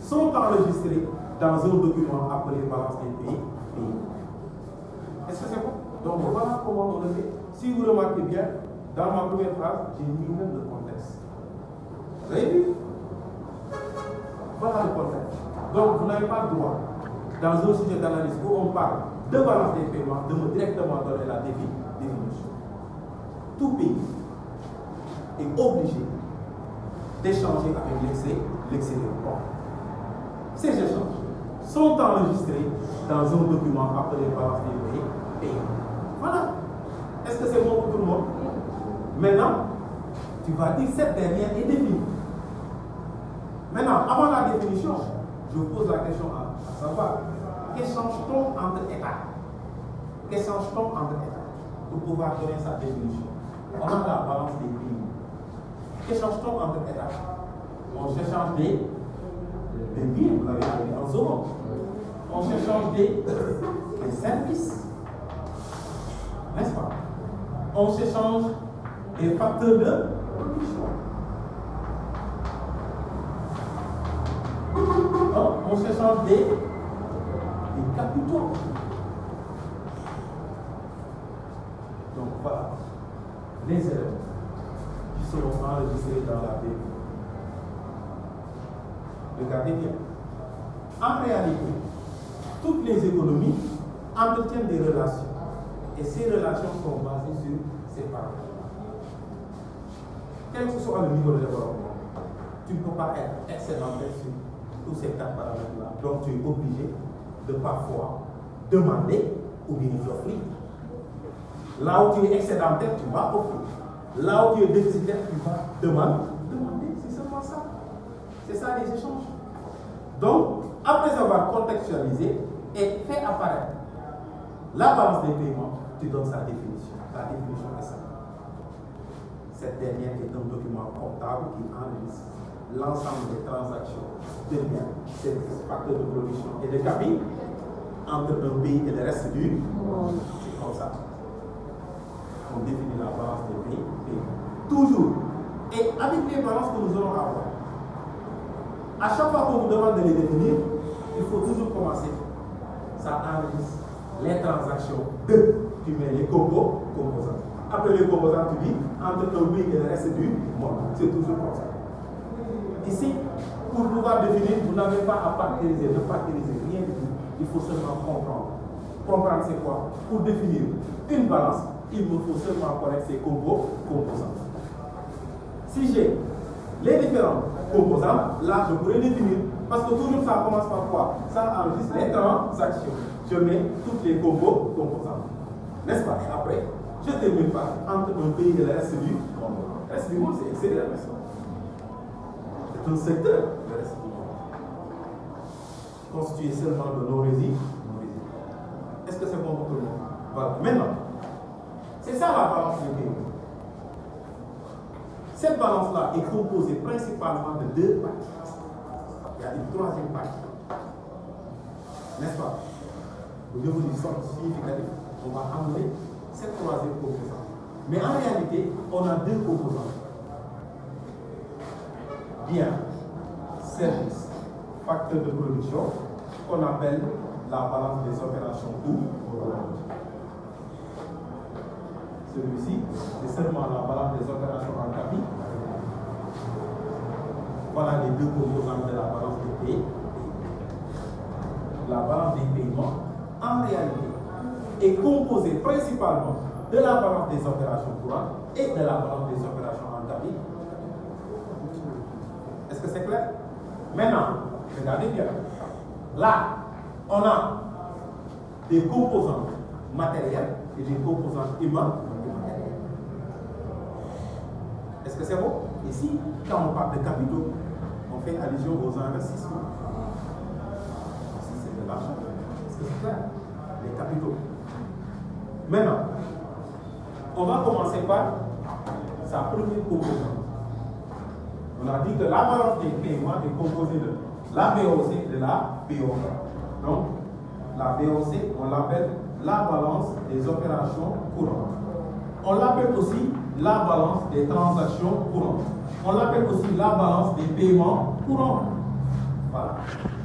sont enregistrés dans un document appelé balance des pays. Est-ce que c'est bon? Donc voilà comment on le fait. Si vous remarquez bien, dans ma première phrase, j'ai mis même le contexte. Vous avez vu? Voilà le contexte. Donc vous n'avez pas le droit, dans un sujet d'analyse où on parle de balance des paiements, de me directement donner la définition. Tout pays est obligé d'échanger avec l'extérieur. Ces échanges sont enregistrés dans un document appelé balance des pays. Voilà. Est-ce que c'est bon pour tout le monde? Maintenant, tu vas dire cette dernière est définie. Maintenant, avant la définition, je vous pose la question à savoir, qu'échange-t-on entre États? Qu'échange-t-on entre États? Pour pouvoir donner sa définition. On a la balance des pays. Qu'échange-t-on entre États? On s'échange des biens, vous l'avez appelé en zone. On s'échange des services. N'est-ce pas? On s'échange des facteurs de production. On s'échange des capitaux. Donc voilà les éléments qui seront enregistrés dans la BV. Regardez bien. En réalité, toutes les économies entretiennent des relations. Et ces relations sont basées sur ces paramètres. Quel que soit le niveau de développement, tu ne peux pas être excédentaire sur tous ces 4 paramètres-là. Donc tu es obligé de parfois demander ou bien offrir. Là où tu es excédentaire, tu vas offrir. Là où tu es déficitaire, tu vas demander. C'est seulement ça. C'est ça les échanges. Donc, après avoir contextualisé et fait apparaître la balance des paiements, tu donnes sa définition. La définition est ça. Cette dernière est un document comptable qui enregistre l'ensemble des transactions de biens, services, facteurs de production et de capitaux entre un pays et le reste du monde. C'est comme ça. On définit la balance des pays. Toujours. Et avec les balances que nous allons avoir, à chaque fois qu'on vous demande de les définir, il faut toujours commencer. Ça enregistre les transactions de. Tu mets les composants. Après les composants, tu dis entre un pays et le reste du monde. C'est toujours comme ça. Ici, pour pouvoir définir, vous n'avez pas à factoriser, ne factoriser rien du tout. Il faut seulement comprendre. Comprendre c'est quoi? Pour définir une balance, il me faut seulement connaître ces composants. Si j'ai les différents composants, là je pourrais définir. Parce que toujours ça commence par quoi? Ça enregistre les transactions. Je mets toutes les composants. N'est-ce pas? Et après, je termine par entre un pays et le reste du monde. Le reste du monde, c'est extérieur, n'est-ce pas? C'est un secteur, le reste du monde. Constitué seulement de nos résidus. Est-ce que c'est bon pour tout le monde? Voilà. Maintenant, c'est ça la balance des pays. Cette balance-là est composée principalement de 2 parties. Il y a une troisième partie. N'est-ce pas? Au niveau du sens significatif, on va enlever cette troisième composante. Mais en réalité, on a 2 composantes. Bien, service, facteur de production, qu'on appelle la balance des opérations courantes. Celui-ci, c'est seulement la balance des opérations en capital. Voilà les 2 composantes de la balance des pays. La balance des paiements, en réalité, est composée principalement de la balance des opérations courantes et de la balance des opérations en capital. Est-ce que c'est clair? Maintenant, regardez bien. Là, on a des composantes matérielles et des composantes immatérielles. Est-ce que c'est bon? Ici, quand on parle de capitaux, on fait allusion aux investissements. Si c'est de l'argent, est-ce que c'est clair? Les capitaux. Maintenant, on va commencer par sa première composante. On a dit que la balance des paiements est composée de la BOC et de la BOK. Donc, la BOC, on l'appelle la balance des opérations courantes. On l'appelle aussi la balance des transactions courantes. On l'appelle aussi la balance des paiements courants. Voilà. revoir.